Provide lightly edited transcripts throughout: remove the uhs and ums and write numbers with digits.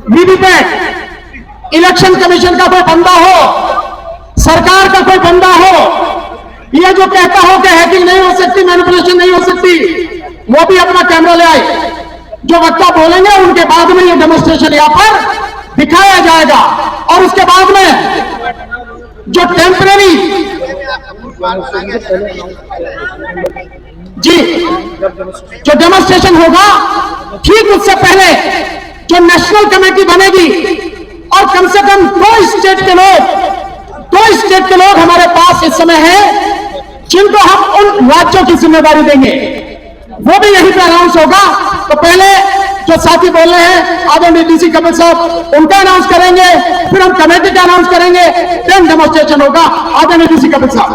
VVPAT, election commission का कोई बंदा हो, सरकार का कोई बंदा हो, ये जो कहता हो कि हैकिंग नहीं हो सकती, मैनिपुलेशन नहीं हो सकती, वो भी अपना कैमरा ले आए। जो वक्ता बोलेंगे उनके बाद में ये डेमोन्स्ट्रेशन यहां पर दिखाया जाएगा। और उसके बाद में जो टेम्परेरी जो डेमोन्स्ट्रेशन होगा, ठीक उससे पहले जो नेशनल कमेटी बनेगी और कम से कम दो स्टेट के लोग हमारे पास इस समय हैं जिनको हम उन राज्यों की जिम्मेदारी देंगे, वो भी यहीं पे अनाउंस होगा। तो पहले जो साथी बोल रहे हैं आदरणीय डीसी कपिल साहब, उनका अनाउंस करेंगे, फिर हम कमेटी का अनाउंस करेंगे, देन डेमोन्स्ट्रेशन होगा। आदरणीय डीसी कपिल साहब।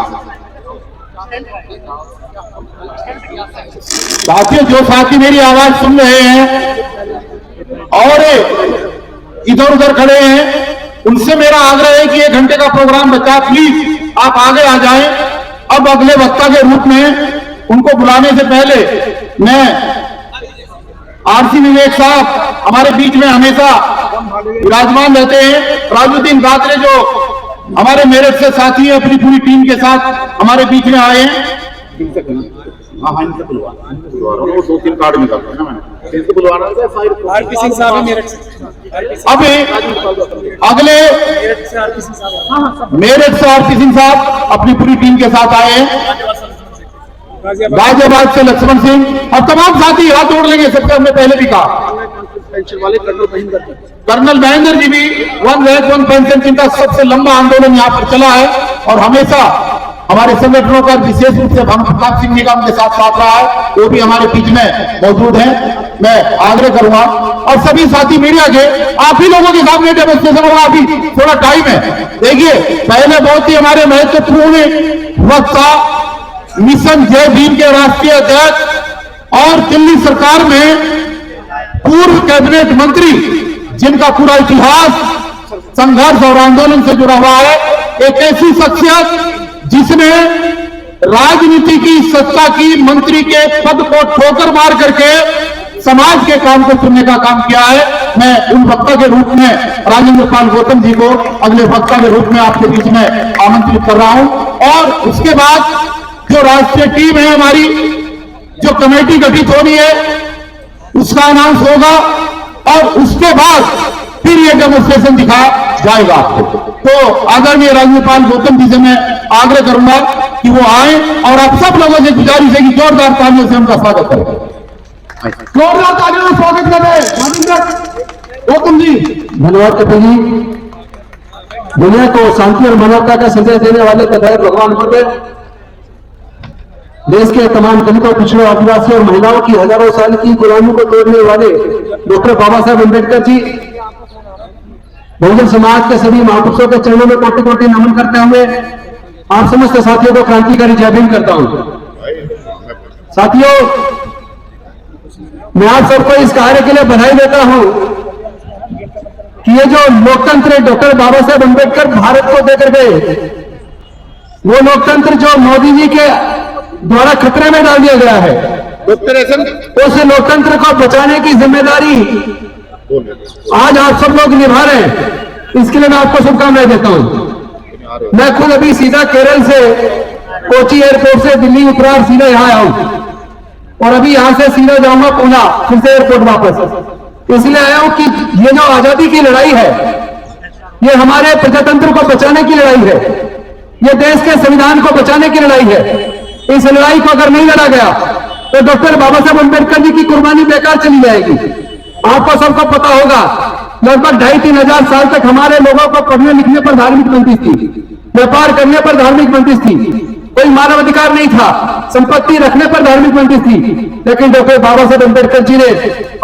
साथियों, जो साथी मेरी आवाज सुन रहे हैं और इधर उधर खड़े हैं, उनसे मेरा आग्रह है कि 1 घंटे का प्रोग्राम बचा, प्लीज आप आगे आ जाएं। अब अगले वक्ता के रूप में उनको बुलाने से पहले मैं आरसी विवेक साहब हमारे बीच में हमेशा विराजमान रहते हैं, राजुद्दीन गात्रे जो हमारे मेरठ से साथी हैं, अपनी पूरी टीम के साथ हमारे बीच में आए हैं। हाँ, इनसे बुलवा वो 2-3 कार्ड निकालते हैं ना, मैंने इनसे बुलवाना है। आरपी सिंह साहब है मेरठ से। अब अगले मेरठ से आरपी सिंह साहब अपनी पूरी टीम के साथ आए हैं। गाजियाबाद से लक्ष्मण सिंह और तमाम साथी हाथ जोड़ लेंगे। सबसे हमने पहले भी कहा, कर्नल महेंद्र जी भी 1 रैंक 1 पेंशन, जिनका सबसे लंबा आंदोलन यहाँ पर चला है और हमेशा हमारे संगठनों का विशेष रूप से भानु प्रताप सिंह निगम के साथ साथ रहा है, वो भी हमारे बीच में मौजूद हैं। मैं आग्रह करूंगा और सभी साथी मीडिया के, आप ही लोगों के सामने डेमोन्स्ट्रेशन होगा, अभी थोड़ा टाइम है। देखिए, पहले बहुत ही हमारे महत्वपूर्ण वक्ता, मिशन जय भीम के राष्ट्रीय अध्यक्ष और दिल्ली सरकार में पूर्व कैबिनेट मंत्री, जिनका पूरा इतिहास संघर्ष और आंदोलन से जुड़ा हुआ है, एक ऐसी शख्सियत जिसने राजनीति की सत्ता की मंत्री के पद को ठोकर मार करके समाज के काम को चुनने का काम किया है। मैं उन वक्ता के रूप में राजेंद्र पाल गौतम जी को अगले वक्ता के रूप में आपके बीच में आमंत्रित कर रहा हूं। और उसके बाद जो राष्ट्रीय टीम है हमारी, जो कमेटी गठित होनी है, उसका अनाउंस होगा और उसके बाद फिर ये डेमोन्स्ट्रेशन दिखाया जाएगा आपको। तो आदरणीय राज्यपाल गौतम जी से मैं आग्रह करूंगा कि वो आए और आप सब लोगों से गुजारिश है कि जोरदार तालियों से उनका स्वागत करें। जोरदार तालियों से स्वागत करें गौतम जी। धन्यवाद कपिल जी। दुनिया को शांति और मानवता का संदेश देने वाले कथायक भगवान बुद्ध, देश के तमाम दलितों, पिछड़ों, आदिवासी और महिलाओं की हजारों साल की गुलामी को तोड़ने वाले डॉक्टर बाबा साहब अम्बेडकर जी, बहुजन समाज के सभी महापुरुषों के चरणों में कोटि कोटि नमन करते हुए आप समस्त साथियों को क्रांतिकारी जय भीम करता हूं। साथियों, मैं आप सबको इस कार्य के लिए बधाई देता हूं कि ये जो लोकतंत्र डॉक्टर बाबा साहब अम्बेडकर भारत को देकर गए, वो लोकतंत्र जो मोदी जी के द्वारा खतरे में डाल दिया गया है, उस लोकतंत्र को बचाने की जिम्मेदारी आज आप सब लोग निभा रहे हैं। इसके लिए मैं आपको शुभकामनाएं देता हूं। मैं खुद अभी सीधा केरल से कोची एयरपोर्ट से दिल्ली उतरा, सीधा यहाँ आया हूं और अभी यहां से सीधा जाऊंगा पूना, फिर से एयरपोर्ट वापस। इसलिए आया हूं कि ये जो आजादी की लड़ाई है, ये हमारे प्रजातंत्र को बचाने की लड़ाई है, ये देश के संविधान को बचाने की लड़ाई है। इस लड़ाई को अगर नहीं लड़ा गया तो डॉक्टर बाबा साहब अम्बेडकर जी की कुर्बानी बेकार चली जाएगी। आपको सबको पता होगा, लगभग 2,500-3 हजार साल तक हमारे लोगों को पढ़ने लिखने पर धार्मिक बंदिश थी, व्यापार करने पर धार्मिक बंदिश थी, कोई मानव अधिकार नहीं था, संपत्ति रखने पर धार्मिक बंदिश थी। लेकिन डॉक्टर बाबा साहब अम्बेडकर जी ने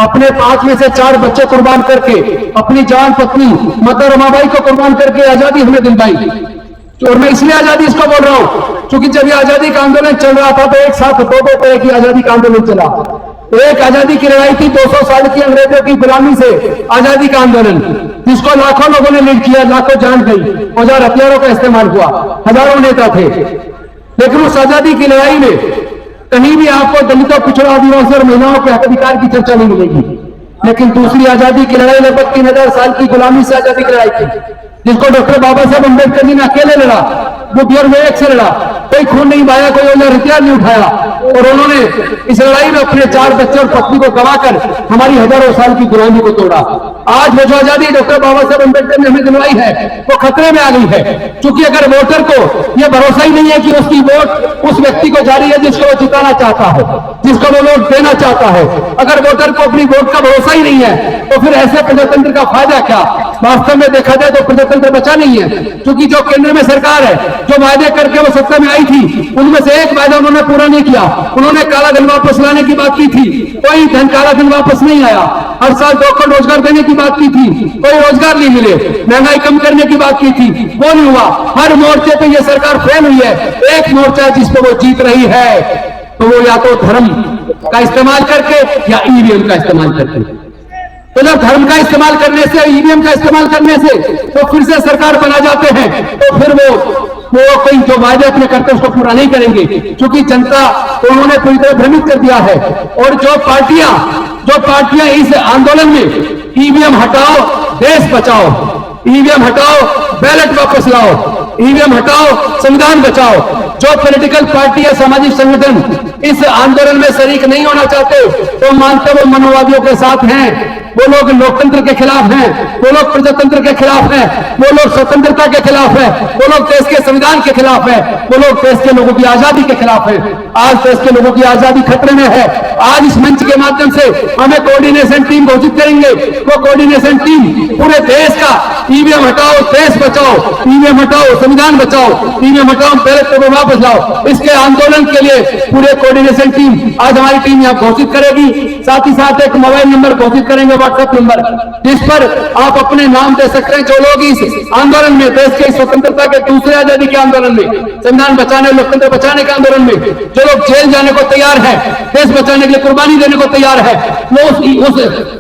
अपने 5 में से 4 बच्चे कुर्बान करके, अपनी जान, पत्नी, माता रमाबाई को कुर्बान करके आजादी हमें दिलवाई। और मैं इसलिए आजादी इसको बोल रहा हूं क्योंकि जब ये आजादी का आंदोलन चल रहा था तो एक साथ 2-2 तरह की आजादी का आंदोलन चला। एक आजादी की लड़ाई थी 200 साल की अंग्रेजों की गुलामी से आजादी का आंदोलन, जिसको लाखों लोगों ने लीड किया, लाखों जान गई, औजार हथियारों का इस्तेमाल हुआ, हजारों नेता थे। लेकिन उस आजादी की लड़ाई में कहीं भी आपको दलितों, पिछड़ों, आदिवासी और महिलाओं के हक अधिकार की चर्चा नहीं मिलेगी। लेकिन दूसरी आजादी की लड़ाई लगभग 3000 साल की गुलामी से आजादी की लड़ाई थी, जिसको डॉक्टर बाबा साहब अम्बेडकर जी ने अकेले लड़ा, बुद्धिर विवेक से लड़ा, कोई खून नहीं बहाया, कोई औजार हथियार नहीं उठाया, और उन्होंने इस लड़ाई में अपने 4 बच्चे और पत्नी को गवाकर हमारी हजारों साल की गुलामी को तोड़ा। आज वो जो आजादी डॉक्टर बाबा साहब अम्बेडकर ने हमें दिलवाई है वो खतरे में आ गई है, क्योंकि अगर वोटर को यह भरोसा ही नहीं है कि उसकी वोट उस व्यक्ति को जारी है जिसको वो जिताना चाहता है, जिसको वो वोट देना चाहता है, अगर वोटर को अपनी वोट का भरोसा ही नहीं है तो फिर ऐसे प्रजातंत्र का फायदा क्या? वास्तव में देखा जाए तो प्रजातंत्र बचा नहीं है, क्योंकि जो केंद्र में सरकार है, जो वायदे करके वो सत्ता में आई थी, उनमें से एक वायदा उन्होंने पूरा नहीं किया। उन्होंने काला धन वापस लाने की बात की थी, कोई धन काला धन वापस नहीं आया। हर साल 2 करोड़ रोजगार देने की बात की थी, कोई रोजगार नहीं मिले। महंगाई कम करने की बात की थी, वो नहीं हुआ। हर मोर्चे पे ये सरकार फेल हुई है। एक मोर्चा जिस पे वो जीत रही है तो वो या तो धर्म का इस्तेमाल करके या ईवीएम का इस्तेमाल करके। तो जब धर्म का इस्तेमाल करने से, ईवीएम का इस्तेमाल करने से तो फिर से सरकार बना जाते हैं, तो फिर वो कोई जो वायदे अपने करते हैं उसको पूरा नहीं करेंगे, क्योंकि जनता को उन्होंने पूरी तरह भ्रमित कर दिया है। और जो पार्टियां इस आंदोलन में ईवीएम हटाओ देश बचाओ, ईवीएम हटाओ बैलेट वापस लाओ, ईवीएम हटाओ संविधान बचाओ, जो पॉलिटिकल पार्टी या सामाजिक संगठन इस आंदोलन में शरीक नहीं होना चाहते तो मानते वो मनोवादियों के साथ हैं, वो लोग लोकतंत्र के खिलाफ हैं, वो लोग प्रजातंत्र के खिलाफ हैं, वो लोग स्वतंत्रता के खिलाफ हैं, वो लोग देश के संविधान के खिलाफ हैं, वो लोग देश के लोगों की आजादी के खिलाफ हैं। आज देश के लोगों की आजादी खतरे में है। आज इस मंच के माध्यम से हमें कोऑर्डिनेशन टीम घोषित करेंगे। वो कोऑर्डिनेशन टीम पूरे देश का ईवीएम हटाओ देश बचाओ, ईवीएम हटाओ संविधान बचाओ, ईवीएम हटाओ बैलेट को वापस लाओ, इसके आंदोलन के लिए पूरे कोऑर्डिनेशन टीम आज हमारी टीम यहाँ घोषित करेगी। साथ ही साथ एक मोबाइल नंबर घोषित करेंगे, व्हाट्सएप नंबर, जिस पर आप अपने नाम दे सकते हैं। जो लोग इस आंदोलन में, देश के स्वतंत्रता के दूसरे आजादी के आंदोलन में, संविधान बचाने, लोकतंत्र बचाने के आंदोलन में जो लोग जेल जाने को तैयार है, देश बचाने के लिए कुर्बानी देने को तैयार है, वो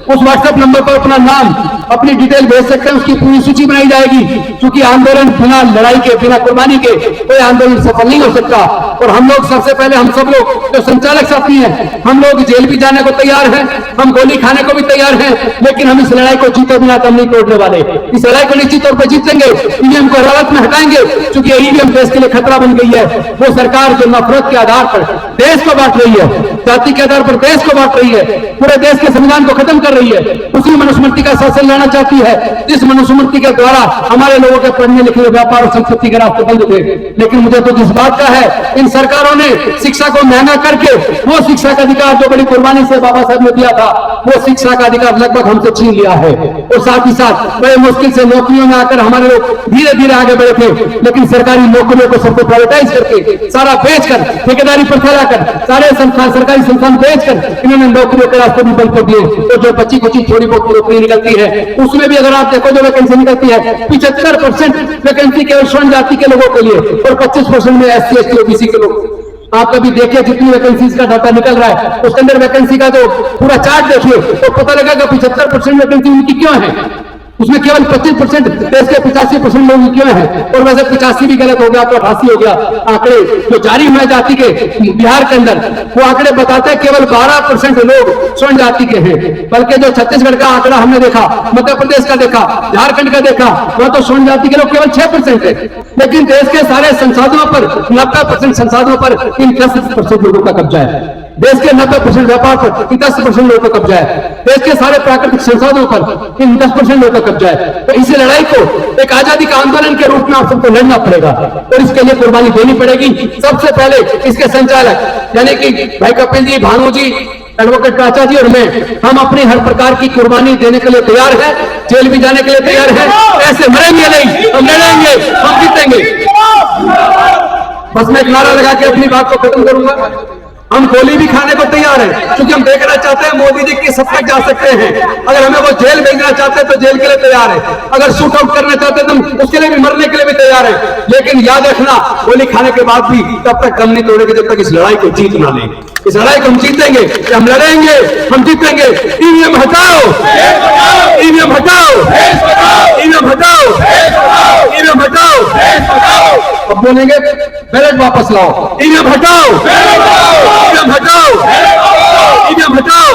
उस व्हाट्सएप नंबर पर अपना नाम, अपनी डिटेल भेज सकते हैं। उसकी पूरी सूची बनाई जाएगी, क्योंकि आंदोलन बिना लड़ाई के, बिना कुर्बानी के कोई आंदोलन सफल नहीं हो सकता। और हम लोग सबसे पहले, हम सब लोग जो संचालक साथी हैं, हम लोग जेल भी जाने को तैयार हैं, हम गोली खाने को भी तैयार हैं, लेकिन हम इस लड़ाई को जीते बिना दम नहीं तोड़ने वाले। इस लड़ाई को निश्चित तौर पर जीतेंगे। ईवीएम को अदालत में हटाएंगे, क्योंकि ईवीएम देश के लिए खतरा बन गई है। वो सरकार जो नफरत के आधार पर देश को बांट रही है, जाति के आधार पर देश को बांट रही है, पूरे देश के संविधान को खत्म कर रही है, उसी मनुस्मृति का शासन लाना चाहती है, जिस मनुस्मृति के द्वारा हमारे लोगों के पढ़ने लिखने, व्यापार और संस्कृति के रास्ते बंद थे। लेकिन मुझे तो इस बात का है, इन सरकारों ने शिक्षा को महंगा करके वो शिक्षा का अधिकार जो बड़ी कुर्बानी से बाबा साहब ने दिया था, वो शिक्षा का अधिकार लगभग हमसे छीन लिया है। और साथ ही साथ बड़े मुश्किल से नौकरियों में आकर हमारे लोग धीरे धीरे आगे बढ़े थे, लेकिन सरकारी नौकरियों को सबको प्राइवेटाइज करके, सारा बेचकर, ठेकेदारी पर फैलाकर, सारे सरकारी संस्थान बेचकर इन्होंने नौकरियों के रास्ते भी बंद कर दिए। तो जो बच्ची कुछ थोड़ी बहुत नौकरी निकलती है, उसमें भी अगर आप देखो जो वैकेंसी निकलती है, 75% वैकेंसी केवल स्वर्ण जाति के लोगों के लिए और 25% में SC ST OBC के लोग। आप कभी देखिए जितनी वैकेंसीज का डाटा निकल रहा है, उसके अंदर वैकेंसी का जो पूरा चार्ट देखिए तो पता लगेगा 75% वैकेंसी उनकी क्यों है। उसमें केवल 25%, देश के 85% लोग क्यों हैं। और वैसे 85 भी गलत हो गया तो 88 हो गया। आंकड़े जो जारी हुए जाति के बिहार के अंदर, वो आंकड़े बताते हैं केवल 12% लोग स्वर्ण जाति के हैं, बल्कि जो छत्तीसगढ़ का आंकड़ा हमने देखा, मध्य प्रदेश का देखा, झारखंड का देखा, वह तो स्वर्ण जाति के लोग केवल 6% है। लेकिन देश के सारे संसाधनों पर, 90% संसाधनों पर इन 10% लोगों का कब्जा है। देश के 90% व्यापार पर 10% लोगों का कब्जा है। देश के सारे प्राकृतिक संसाधनों पर इन 10% लोगों का कब्जा है। तो इसी लड़ाई को एक आजादी का आंदोलन के रूप में आप सबको लड़ना पड़ेगा और इसके लिए कुर्बानी देनी पड़ेगी। सबसे पहले इसके संचालक यानी कि भाई कपिल जी, भानु जी, एडवोकेट काचा जी और मैं, हम अपनी हर प्रकार की कुर्बानी देने के लिए तैयार हैं, जेल भी जाने के लिए तैयार हैं। ऐसे मरेंगे नहीं, हम लड़ेंगे, हम जीतेंगे। बस मैं एक नारा लगा के अपनी बात को खत्म करूंगा। हम गोली भी खाने को तैयार हैं, क्योंकि हम देखना चाहते हैं मोदी जी किस हद तक जा सकते हैं। अगर हमें वो जेल भेजना चाहते हैं तो जेल के लिए तैयार है, अगर शूट आउट करना चाहते हैं तो उसके लिए भी, मरने के लिए भी तैयार है। लेकिन याद रखना, गोली खाने के बाद भी तब तक दम नहीं तोड़ेंगे जब तक इस लड़ाई को जीत ना लें। इस लड़ाई को हम जीतेंगे, हम लड़ेंगे, हम जीतेंगे। ईवीएम हटाओ, ईवीएम हटाओ, ईवीएम हटाओ, ईवीएम हटाओ। अब बोलेंगे बैलेट वापस लाओ, ईवीएम हटाओ, ईवीएम हटाओ, ईवीएम हटाओ।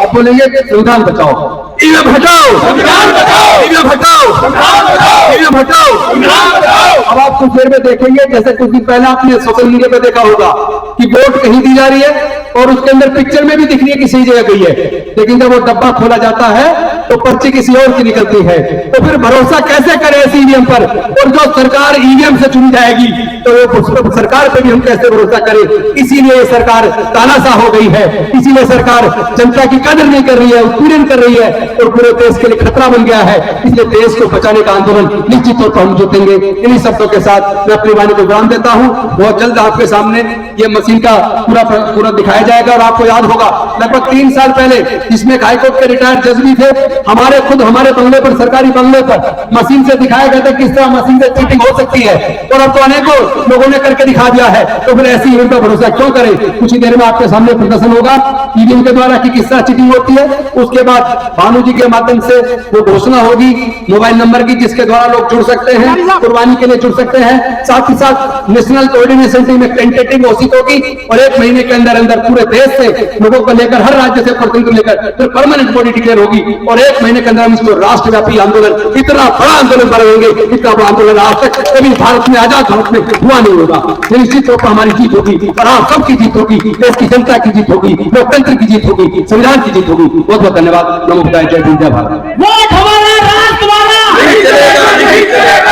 अब बोलेंगे संविधान बचाओ, ईवीएम हटाओ, संविधान बचाओ, ईवीएम हटाओ, संविधान बचाओ, ईवीएम हटाओ, संविधान बचाओ। अब आप कुछ देर में देखेंगे, जैसे कुछ दिन पहले आपने सोशल मीडिया पे देखा होगा कि वोट कहीं दी जा रही है और उसके अंदर पिक्चर में भी दिख रही है कि सही जगह गई है, लेकिन जब वो डब्बा खोला जाता है तो पर्ची किसी और की निकलती है। तो फिर भरोसा कैसे करें ऐसे ईवीएम पर? और जो सरकार ईवीएम से चुनी जाएगी तो वो सरकार पे भी हम कैसे भरोसा करें? इसीलिए ये सरकार तानाशाह हो गई है, इसीलिए सरकार जनता की कदर नहीं कर रही है, उत्पीड़न कर रही है और पूरे देश के लिए खतरा बन गया है। इसलिए देश को बचाने का आंदोलन निश्चित तौर पर हम जीतेंगे। इन्हीं शब्दों के साथ मैं अपनी वाणी को विराम देता हूं। बहुत जल्द आपके सामने ये मशीन का पूरा दिखाया जाएगा। और आपको याद होगा लगभग 3 साल पहले इसमें हाईकोर्ट के रिटायर्ड जज भी थे, हमारे बंगले पर, सरकारी बंगले पर मशीन से दिखाया गया था किस तरह मशीन से चीटिंग हो सकती है, और अब तो अनेकों लोगों ने करके दिखा दिया है। तो फिर ऐसी ईवीएम पर भरोसा क्यों करें? कुछ ही देर में आपके सामने प्रदर्शन होगा ईवीएम के द्वारा कि किस तरह चीटिंग होती है। उसके बाद भानु जी के माध्यम से वो घोषणा होगी मोबाइल नंबर की, जिसके द्वारा लोग जुड़ सकते हैं, कुर्बानी के लिए जुड़ सकते हैं। साथ ही साथ नेशनल कोऑर्डिनेशन टीम में टेंटेटिव घोषित होगी और 1 महीने के अंदर अंदर पूरे देश से लोगों को लेकर, हर राज्य से प्रतिनिधि लेकर फिर परमानेंट बॉडी डिक्लेयर होगी और 1 महीने के अंदर हम इसको राष्ट्रव्यापी आंदोलन, इतना बड़ा आंदोलन बनाएंगे, इतना बड़ा आंदोलन आज तक कभी भारत में, आजाद भारत में हुआ नहीं होगा। निश्चित तौर पर हमारी जीत होगी और आप सबकी जीत होगी, देश की जनता की जीत होगी, लोकतंत्र की जीत होगी, संविधान की जीत होगी। बहुत बहुत धन्यवाद। नमो बुद्धाय, जय हिंद, जय भारत। वोट हमारा, राष्ट्र हमारा, नहीं चलेगा, नहीं चलेगा।